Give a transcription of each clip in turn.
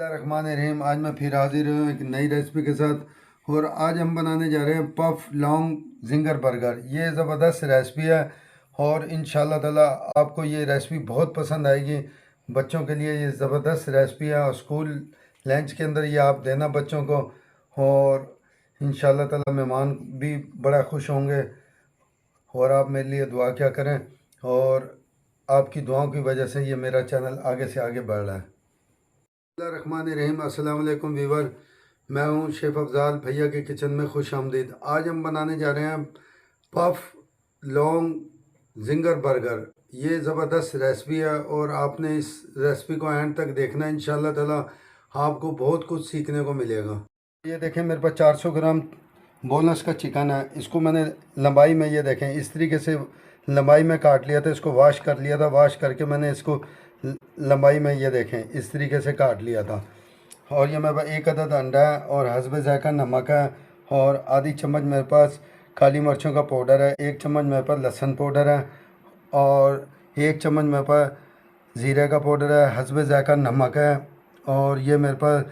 रहमान। आज मैं फिर हाजिर हूँ एक नई रेसिपी के साथ और आज हम बनाने जा रहे हैं पफ लॉन्ग जिंगर बर्गर। ये ज़बरदस्त रेसिपी है और इंशाल्लाह ताला आपको ये रेसिपी बहुत पसंद आएगी। बच्चों के लिए ये ज़बरदस्त रेसिपी है और स्कूल लंच के अंदर ये आप देना बच्चों को और इंशाल्लाह ताला मेहमान भी बड़ा खुश होंगे। और आप मेरे लिए दुआ क्या करें और आपकी दुआओं की वजह से ये मेरा चैनल आगे से आगे बढ़ रहा है। रहमान अस्सलाम वालेकुम वीवर, मैं हूं शेफ़ अफजाल भैया के किचन में खुश आमदीद। आज हम बनाने जा रहे हैं पफ लॉन्ग जिंगर बर्गर। ये ज़बरदस्त रेसिपी है और आपने इस रेसिपी को एंड तक देखना है। इंशाल्लाह ताला आपको बहुत कुछ सीखने को मिलेगा। ये देखें मेरे पास 400 ग्राम बोनस का चिकन है। इसको मैंने लंबाई में ये देखें इस तरीके से लंबाई में काट लिया था। इसको वॉश कर लिया था। वॉश करके मैंने इसको लंबाई में ये देखें इस तरीके से काट लिया था। और ये मेरे पास एक अदद अंडा है और हस्बे ज़ायका नमक है और आधी चम्मच मेरे पास काली मिर्चों का पाउडर है। एक चम्मच मेरे पास लहसुन पाउडर है और एक चम्मच मेरे पास ज़ीरे का पाउडर है। हस्बे ज़ायका नमक है और ये मेरे पास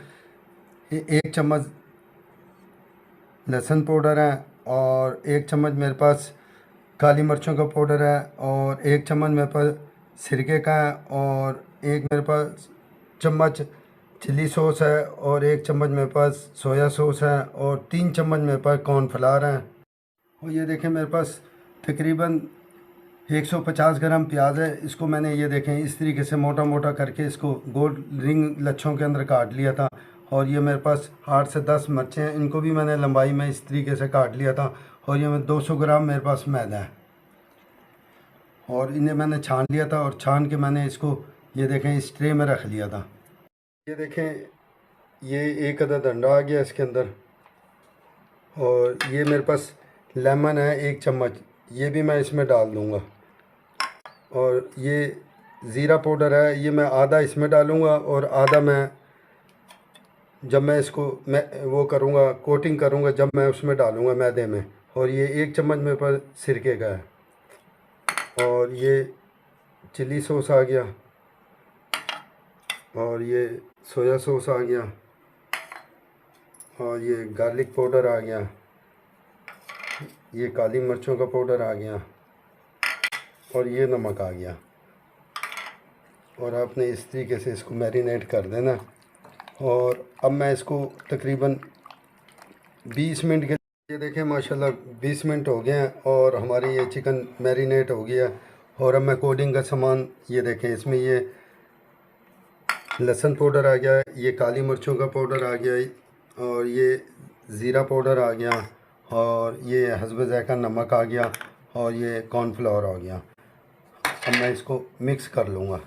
एक चम्मच लहसुन पाउडर है और एक चम्मच मेरे पास काली मिर्चों का पाउडर है और एक चम्मच मेरे पास सिरके का है और एक मेरे पास चम्मच चिली सॉस है और एक चम्मच मेरे पास सोया सॉस है और 3 चम्मच मेरे पास कॉर्नफ्लावर है। और ये देखें मेरे पास तकरीबन 150 ग्राम प्याज है। इसको मैंने ये देखें इस तरीके से मोटा मोटा करके इसको गोल रिंग लच्छों के अंदर काट लिया था। और ये मेरे पास 8 से 10 मिर्चें हैं, इनको भी मैंने लंबाई में इस तरीके से काट लिया था। और ये 200 ग्राम मेरे पास मैदा है और इन्हें मैंने छान लिया था और छान के मैंने इसको ये देखें इस ट्रे में रख लिया था। ये देखें ये एक अदद अंडा आ गया इसके अंदर और ये मेरे पास लेमन है 1 चम्मच, ये भी मैं इसमें डाल दूँगा। और ये ज़ीरा पाउडर है, ये मैं आधा इसमें डालूँगा और आधा मैं जब मैं इसको वो करूँगा कोटिंग करूँगा जब मैं उसमें डालूँगा मैदे में। और ये 1 चम्मच मेरे पास सिरके का है और ये चिली सॉस आ गया और ये सोया सॉस आ गया और ये गार्लिक पाउडर आ गया, ये काली मिर्चों का पाउडर आ गया और ये नमक आ गया। और आपने इस तरीके से इसको मैरिनेट कर देना। और अब मैं इसको तकरीबन 20 मिनट के ये देखें माशाल्लाह 20 मिनट हो गए हैं और हमारी ये चिकन मैरिनेट हो गया। और अब मैं कोटिंग का सामान ये देखें इसमें ये लहसुन पाउडर आ गया, ये काली मिर्चों का पाउडर आ गया और ये ज़ीरा पाउडर आ गया और ये हस्बे ज़ायका नमक आ गया और ये कॉर्नफ्लावर आ गया। अब मैं इसको मिक्स कर लूँगा।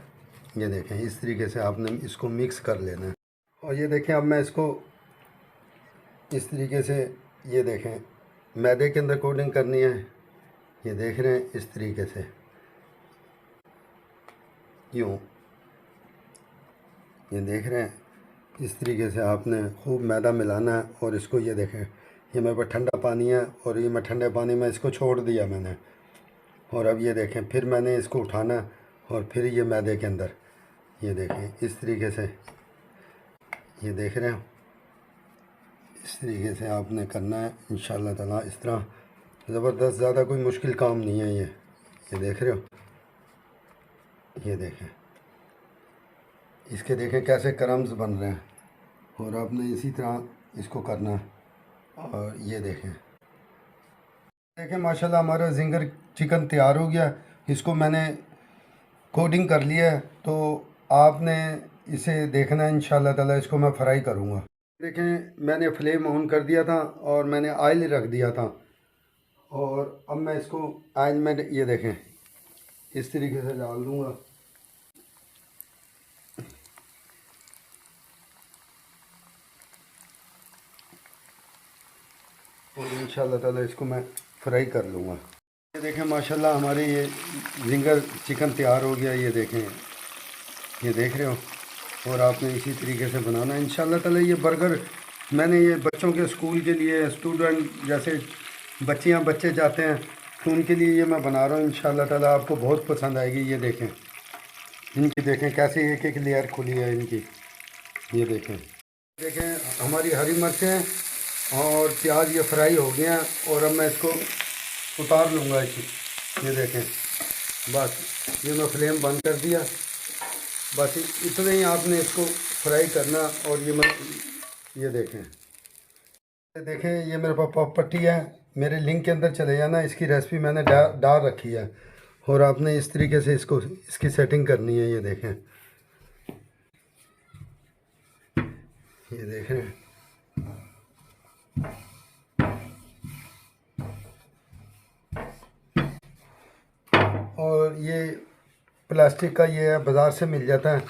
ये देखें इस तरीके से आपने इसको मिक्स कर लेना है। और ये देखें अब मैं इसको इस तरीके से ये देखें मैदे के अंदर कोटिंग करनी है। ये देख रहे हैं इस तरीके से यूँ, ये देख रहे हैं इस तरीके से आपने खूब मैदा मिलाना है। और इसको ये देखें ये मेरे पास ठंडा पानी है और ये मैं ठंडे पानी में इसको छोड़ दिया मैंने। और अब ये देखें फिर मैंने इसको उठाना और फिर ये मैदे के अंदर ये देखें इस तरीके से ये देख रहे हैं इस तरीके से आपने करना है इंशाल्लाह ताला। इस तरह ज़बरदस्त, ज़्यादा कोई मुश्किल काम नहीं है। ये देख रहे हो, ये देखें इसके देखें कैसे क्रम्स बन रहे हैं और आपने इसी तरह इसको करना है। और ये देखें माशाल्लाह हमारा जिंगर चिकन तैयार हो गया। इसको मैंने कोटिंग कर लिया है तो आपने इसे देखना है इंशाल्लाह ताला। इसको मैं फ्राई करूँगा। देखें मैंने फ्लेम ऑन कर दिया था और मैंने ऑयल रख दिया था और अब मैं इसको ऑयल में ये देखें इस तरीके से डाल दूँगा। और इंशाल्लाह ताला इसको मैं फ्राई कर लूँगा। ये देखें माशाल्लाह हमारे ये जिंगर चिकन तैयार हो गया। ये देखें ये देख रहे हो और आपने इसी तरीके से बनाना है इंशाल्लाह ताला। ये बर्गर मैंने ये बच्चों के स्कूल के लिए स्टूडेंट जैसे बच्चे जाते हैं तो उनके लिए ये मैं बना रहा हूँ। इंशाल्लाह ताला आपको बहुत पसंद आएगी। ये देखें इनकी देखें कैसे एक एक लेयर खुली है इनकी। ये देखें, देखें हमारी हरी मिर्चें और प्याज ये फ्राई हो गए हैं और अब मैं इसको उतार लूँगा इसे। ये देखें, बस ये मैं फ्लेम बंद कर दिया। बस इतना ही आपने इसको फ्राई करना। और ये देखें, ये मेरे पास पफ पट्टी है, मेरे लिंक के अंदर चले जाना, इसकी रेसिपी मैंने डाल रखी है। और आपने इस तरीके से इसकी सेटिंग करनी है। ये देखें, ये देख रहे हैं। और ये प्लास्टिक का ये है, बाज़ार से मिल जाता है।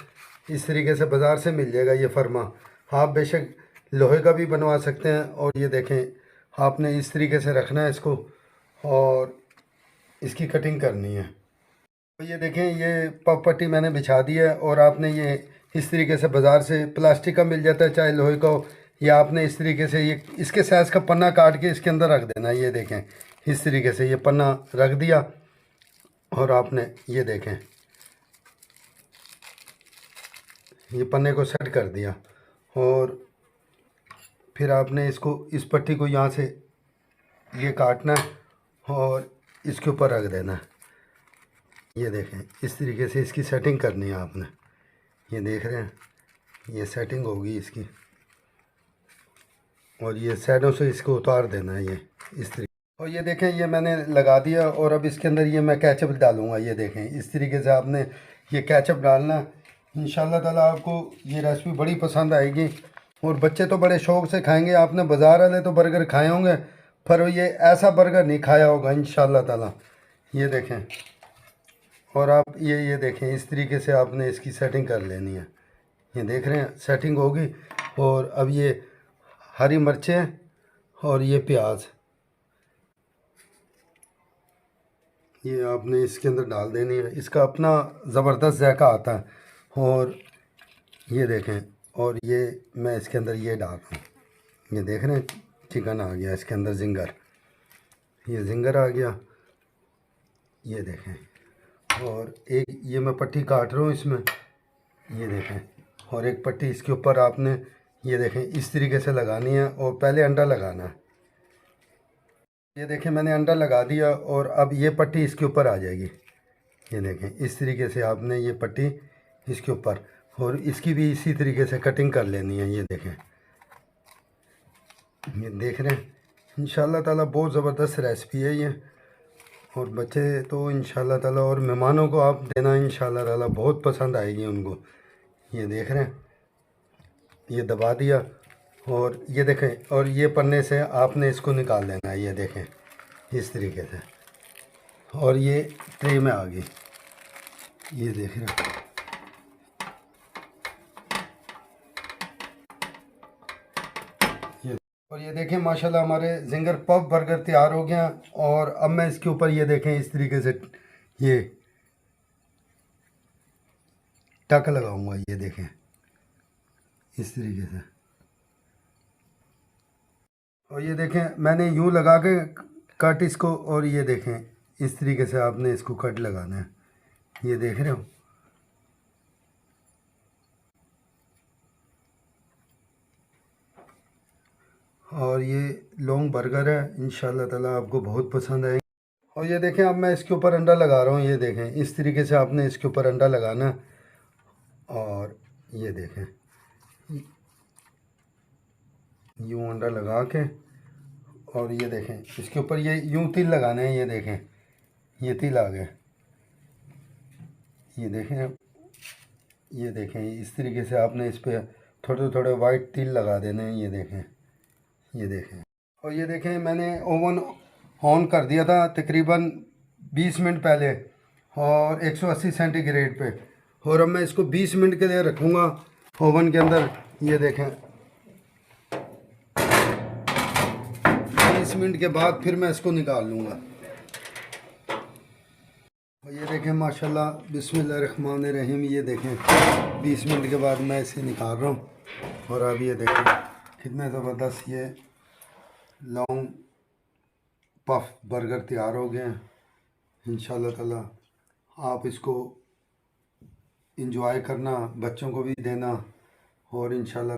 इस तरीके से बाज़ार से मिल जाएगा ये फर्मा। आप बेशक लोहे का भी बनवा सकते हैं। और ये देखें, आपने इस तरीके से रखना है इसको और इसकी कटिंग करनी है। तो ये देखें, ये पफ पट्टी मैंने बिछा दी है। और आपने ये इस तरीके से बाज़ार से प्लास्टिक का मिल जाता है, चाहे लोहे का हो, या आपने इस तरीके से ये इसके साइज़ का पन्ना काट के इसके अंदर रख देना। ये देखें, इस तरीके से ये पन्ना रख दिया। और आपने ये देखें, ये पन्ने को सेट कर दिया। और फिर आपने इसको इस पट्टी को यहाँ से ये काटना है और इसके ऊपर रख देना है। ये देखें, इस तरीके से इसकी सेटिंग करनी है आपने। ये देख रहे हैं, ये सेटिंग होगी इसकी। और ये साइडों से इसको उतार देना है ये इस तरीके। और ये देखें, ये मैंने लगा दिया। और अब इसके अंदर ये मैं केचप डालूँगा। ये देखें, इस तरीके से आपने ये केचप डालना। इंशाल्लाह ताला आपको ये रेसिपी बड़ी पसंद आएगी। और बच्चे तो बड़े शौक़ से खाएंगे। आपने बाज़ार वाले तो बर्गर खाए होंगे, पर ये ऐसा बर्गर नहीं खाया होगा इंशाल्लाह ताला। ये देखें, और आप ये देखें, इस तरीके से आपने इसकी सेटिंग कर लेनी है। ये देख रहे हैं, सेटिंग होगी। और अब ये हरी मिर्चें और ये प्याज, ये आपने इसके अंदर डाल देनी है। इसका अपना ज़बरदस्त जायका आता है। और ये देखें, और ये मैं इसके अंदर ये डाल रहा हूँ। ये देख रहे हैं, चिकन आ गया इसके अंदर, जिंगर, ये जिंगर आ गया। ये देखें, और एक ये मैं पट्टी काट रहा हूँ इसमें। ये देखें, और एक पट्टी इसके ऊपर आपने ये देखें इस तरीके से लगानी है। और पहले अंडा लगाना है। ये देखें, मैंने अंडा लगा दिया। और अब ये पट्टी इसके ऊपर आ जाएगी। ये देखें, इस तरीके से आपने ये पट्टी इसके ऊपर, और इसकी भी इसी तरीके से कटिंग कर लेनी है। ये देखें, ये देख रहे हैं, इंशाल्लाह ताला बहुत ज़बरदस्त रेसिपी है ये। और बच्चे तो इंशाल्लाह ताला, और मेहमानों को आप देना इंशाल्लाह ताला, बहुत पसंद आएगी उनको। ये देख रहे हैं, ये दबा दिया। और ये देखें, और ये पन्ने से आपने इसको निकाल देना है। ये देखें, इस तरीके से। और ये ट्रे में आ गई। ये देख रहे हैं, और ये देखें माशाल्लाह हमारे जिंगर पफ बर्गर तैयार हो गया। और अब मैं इसके ऊपर ये देखें इस तरीके से ये टक लगाऊंगा। ये देखें, इस तरीके से। और ये देखें, मैंने यूँ लगा के कट इसको। और ये देखें, इस तरीके से आपने इसको कट लगाना है। ये देख रहे हो, और ये लॉन्ग बर्गर है। इंशाल्लाह ताला आपको बहुत पसंद आएगा। और ये देखें, अब मैं इसके ऊपर अंडा लगा रहा हूँ। ये देखें, इस तरीके से आपने इसके ऊपर अंडा लगाना है। और ये देखें, यूँ अंडा लगा के, और ये देखें इसके ऊपर ये यूँ तिल लगाने हैं। ये देखें, ये तिल आ गए। ये देखें, ये देखें, इस तरीके से आपने इस पर थोड़े थोड़े वाइट तिल लगा देने हैं। ये देखें, ये देखें। और ये देखें, मैंने ओवन ऑन कर दिया था तकरीबन 20 मिनट पहले, और 180 सेंटीग्रेड पे। और अब मैं इसको 20 मिनट के लिए रखूँगा ओवन के अंदर। ये देखें, 20 मिनट के बाद फिर मैं इसको निकाल लूँगा। और ये देखें माशाल्लाह, बिस्मिल्लाहिर्रहमानिर्रहीम। ये देखें, 20 मिनट के बाद मैं इसे निकाल रहा हूँ। और अब ये देखें, कितने ज़बरदस्त ये लॉन्ग पफ बर्गर तैयार हो गए हैं। इंशाल्लाह ताला आप इसको इंजॉय करना, बच्चों को भी देना। और इंशाल्लाह